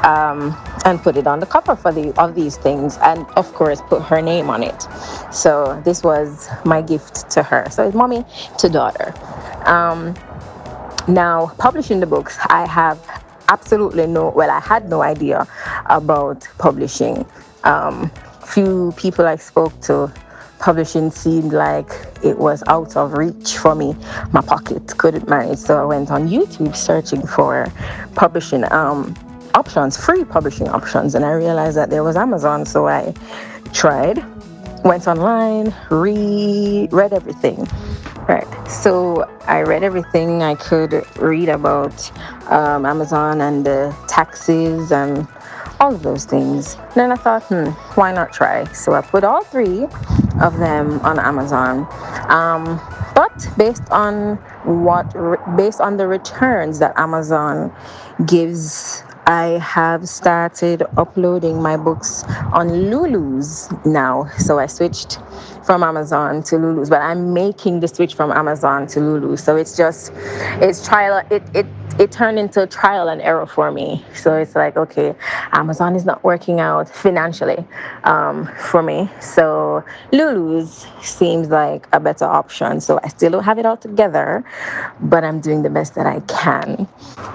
and put it on the cover of these things, and of course put her name on it. So this was my gift to her. So it's mommy to daughter. Now, publishing the books, I had no idea about publishing. Few people I spoke to, publishing seemed like it was out of reach for me. My pocket couldn't manage, so I went on YouTube searching for publishing options, free publishing options, and I realized that there was Amazon, so I tried, went online, read everything. Right, so I read everything I could read about Amazon and the taxes and all of those things. Then I thought, why not try? So I put all 3 of them on Amazon. But based on the returns that Amazon gives, I have started uploading my books on Lulu's now. So I switched from Amazon to Lulu's, but I'm making the switch from Amazon to Lulu. So it's trial. It turned into trial and error for me. So it's like, okay, Amazon is not working out financially for me. So Lulu's seems like a better option. So I still don't have it all together, but I'm doing the best that I can.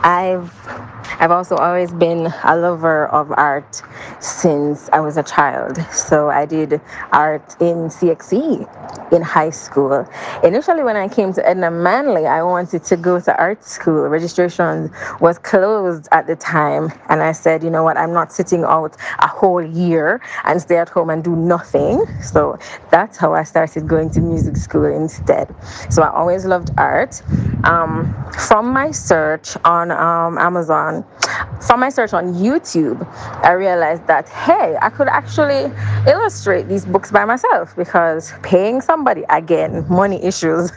I've also always been a lover of art since I was a child. So I did art in CXE in high school. Initially, when I came to Edna Manley, I wanted to go to art school. Registration was closed at the time. And I said, you know what, I'm not sitting out a whole year and stay at home and do nothing. So that's how I started going to music school instead. So I always loved art. From my search on Amazon, from my search on YouTube, I realized that, hey, I could actually illustrate these books by myself, because paying somebody, again, money issues,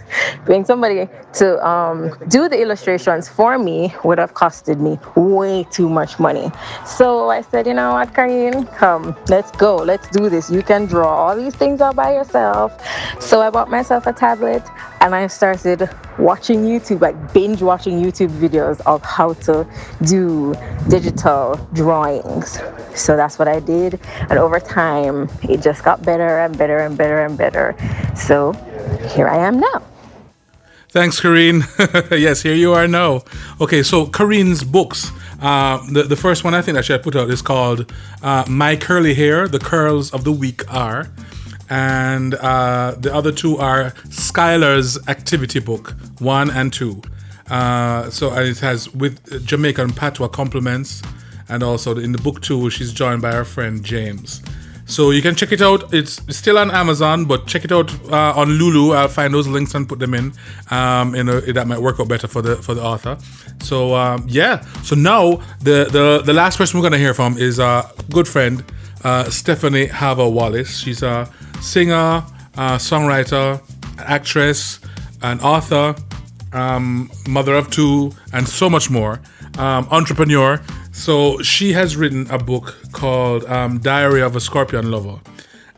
paying somebody to do the illustrations for me would have costed me way too much money. So I said, you know what, Karine, come, let's go, let's do this. You can draw all these things out by yourself. So I bought myself a tablet and I started watching YouTube, like binge watching YouTube videos of how to do digital drawings. So that's what I did, and over time it just got better and better and better and better. So here I am now. Thanks, Karine. Yes, here you are now. Okay, so Karine's books. The first one I think that she had put out is called My Curly Hair, The Curls of the Week Are. And the other 2 are Skylar's activity book, 1 and 2. So it has with Jamaican patois compliments, and also in the book 2, she's joined by her friend James. So you can check it out. It's still on Amazon, but check it out on Lulu. I'll find those links and put them in. That might work out better for the author. So So now the last person we're gonna hear from is a good friend, Stephanie Hava Wallace. She's a singer, songwriter, actress, an author, mother of two, and so much more. Entrepreneur. So she has written a book called Diary of a Scorpion Lover.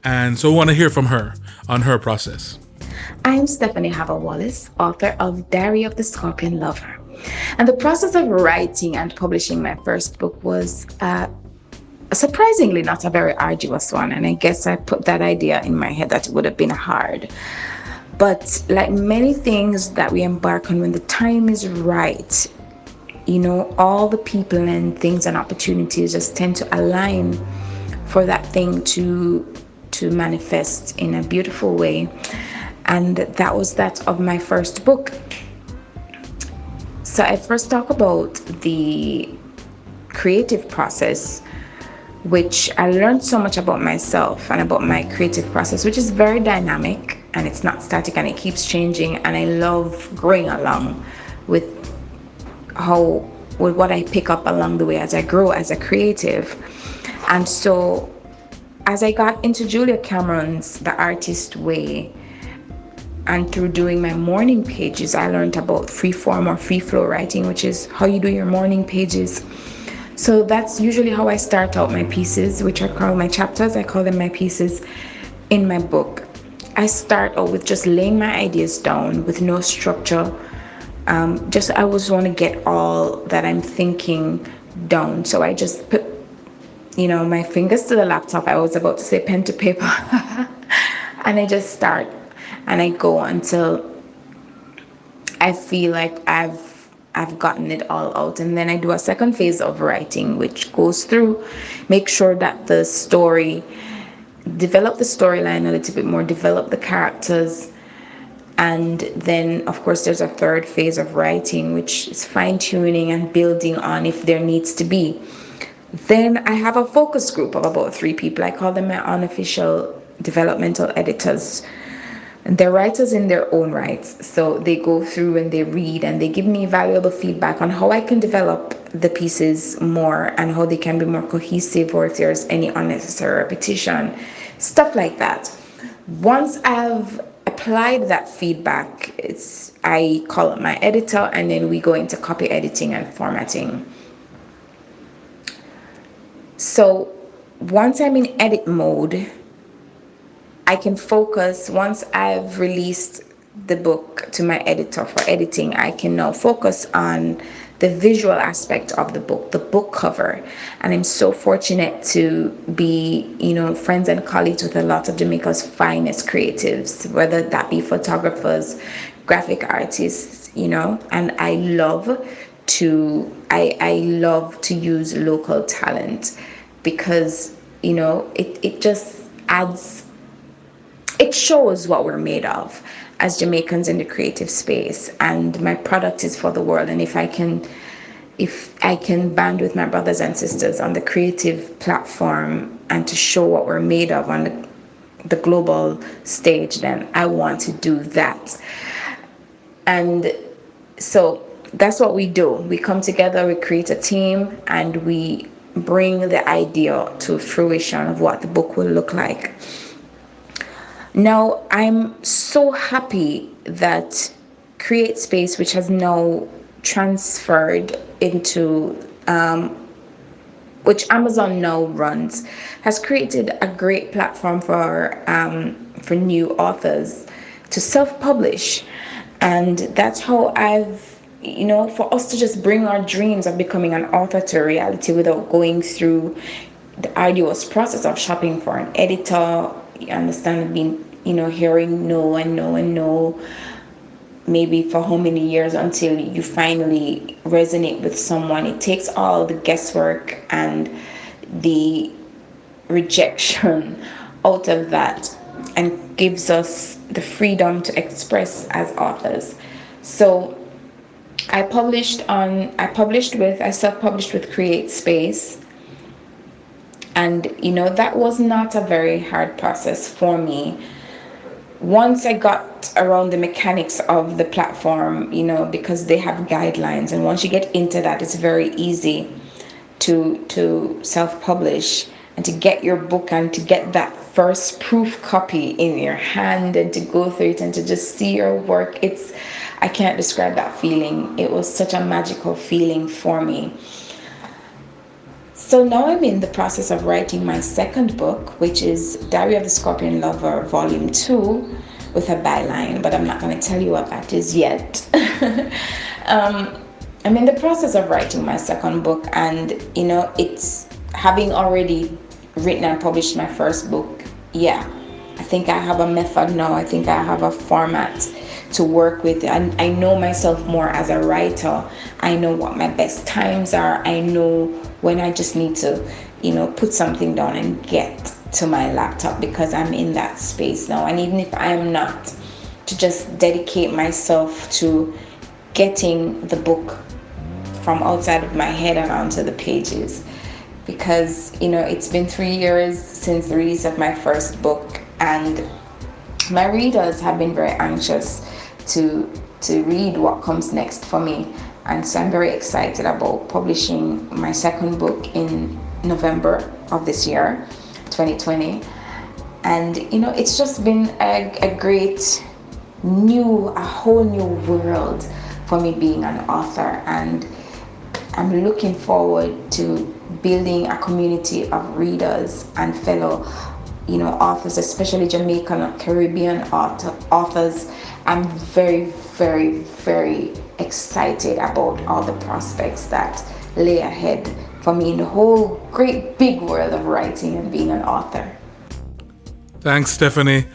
And so we want to hear from her on her process. I'm Stephanie Hava Wallace, author of Diary of the Scorpion Lover. And the process of writing and publishing my first book was surprisingly not a very arduous one. And I guess I put that idea in my head that it would have been hard. But like many things that we embark on, when the time is right, all the people and things and opportunities just tend to align for that thing to manifest in a beautiful way. And that was that of my first book. So I first talk about the creative process, which I learned so much about myself and about my creative process, which is very dynamic and it's not static and it keeps changing. And I love growing along with what I pick up along the way as I grow as a creative. And so as I got into Julia Cameron's The Artist Way, and through doing my morning pages, I learned about freeform or free flow writing, which is how you do your morning pages. So that's usually how I start out my pieces, which are called my chapters. I call them my pieces in my book. I start out with just laying my ideas down with no structure. I always want to get all that I'm thinking down. So I just put, my fingers to the laptop. I was about to say pen to paper. And I just start and I go until I feel like I've gotten it all out. And then I do a second phase of writing, which goes through, make sure that develop the storyline a little bit more, develop the characters. And then, of course, there's a third phase of writing, which is fine-tuning and building on if there needs to be. Then I have a focus group of about 3 people. I call them my unofficial developmental editors. And they're writers in their own rights. So they go through and they read and they give me valuable feedback on how I can develop the pieces more and how they can be more cohesive, or if there's any unnecessary repetition, stuff like that. Once I've applied that feedback, I call up my editor and then we go into copy editing and formatting. So once I'm in edit mode, I can focus. Once I've released the book to my editor for editing, I can now focus on the visual aspect of the book cover. And I'm so fortunate to be, friends and colleagues with a lot of Jamaica's finest creatives, whether that be photographers, graphic artists, and I love to use local talent because, it just adds, it shows what we're made of as Jamaicans in the creative space, and my product is for the world. And if I can band with my brothers and sisters on the creative platform and to show what we're made of on the global stage, then I want to do that. And so that's what we do. We come together, we create a team, and we bring the idea to fruition of what the book will look like. Now, I'm so happy that Create Space, which has now transferred into, which Amazon now runs, has created a great platform for new authors to self-publish. And that's how for us to just bring our dreams of becoming an author to reality without going through the arduous process of shopping for an editor. You understand, being, hearing no and no and no, maybe for how many years until you finally resonate with someone. It takes all the guesswork and the rejection out of that and gives us the freedom to express as authors. So I self-published with Create Space. And, that was not a very hard process for me. Once I got around the mechanics of the platform, because they have guidelines, and once you get into that, it's very easy to self-publish and to get your book and to get that first proof copy in your hand and to go through it and to just see your work. I can't describe that feeling. It was such a magical feeling for me. So now I'm in the process of writing my second book, which is Diary of the Scorpion Lover, Volume 2, with a byline, but I'm not going to tell you what that is yet. I'm in the process of writing my second book, and, it's having already written and published my first book. Yeah, I think I have a method now. I think I have a format to work with. And I know myself more as a writer. I know what my best times are. I know when I just need to, put something down and get to my laptop, because I'm in that space now. And even if I'm not, to just dedicate myself to getting the book from outside of my head and onto the pages. Because, it's been 3 years since the release of my first book, and my readers have been very anxious to read what comes next for me. And so I'm very excited about publishing my second book in November of this year, 2020. And, it's just been a great a whole new world for me being an author. And I'm looking forward to building a community of readers and fellow, authors, especially Jamaican and Caribbean authors. I'm very, very, very excited about all the prospects that lay ahead for me in the whole great big world of writing and being an author. Thanks, Stephanie.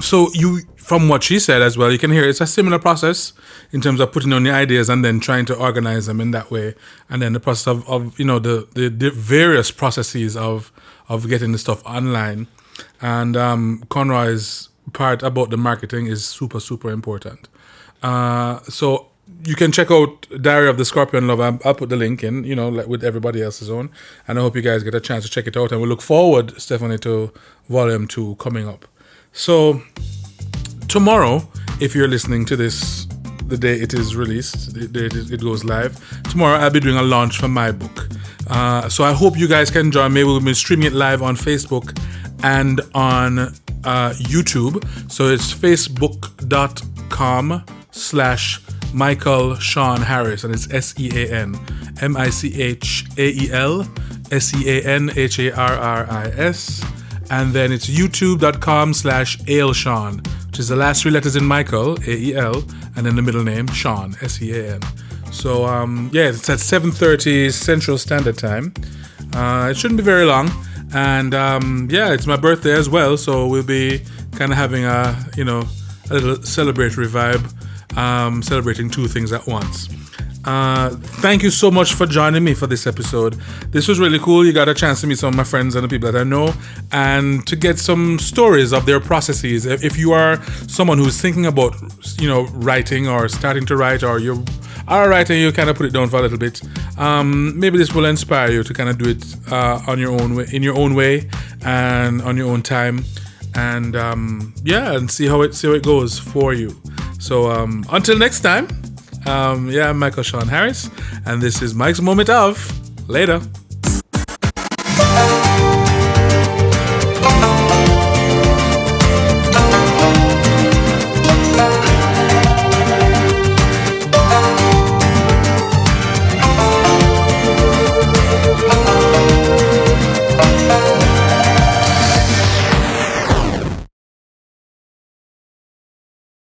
So from what she said as well, you can hear it's a similar process in terms of putting on the ideas and then trying to organize them in that way. And then the process of the various processes of getting the stuff online. And Conroy's part about the marketing is super, super important. So you can check out Diary of the Scorpion Lover. I'll put the link in, like with everybody else's own. And I hope you guys get a chance to check it out. And we look forward, Stephanie, to Volume 2 coming up. So tomorrow, if you're listening to this, the day it is released, the day it goes live, tomorrow I'll be doing a launch for my book. So I hope you guys can join me. We'll be streaming it live on Facebook and on YouTube. So it's facebook.com/Michael Sean Harris, and it's SEAN MICHAEL SEANHARRIS. And then it's youtube.com/AilSean, which is the last three letters in Michael, AEL, and then the middle name, Sean, SEAN. So, it's at 7:30 Central Standard Time. It shouldn't be very long. And, it's my birthday as well, so we'll be kind of having a little celebratory vibe, celebrating two things at once. Thank you so much for joining me for this episode. This was really cool. You got a chance to meet some of my friends and the people that I know and to get some stories of their processes. If you are someone who's thinking about, writing or starting to write, or you're writing, you kind of put it down for a little bit, maybe this will inspire you to kind of do it on your own way, in your own way and on your own time, and and see how it goes for you. So until next time, I'm Michael Sean Harris, and this is Mike's Moment of. Later.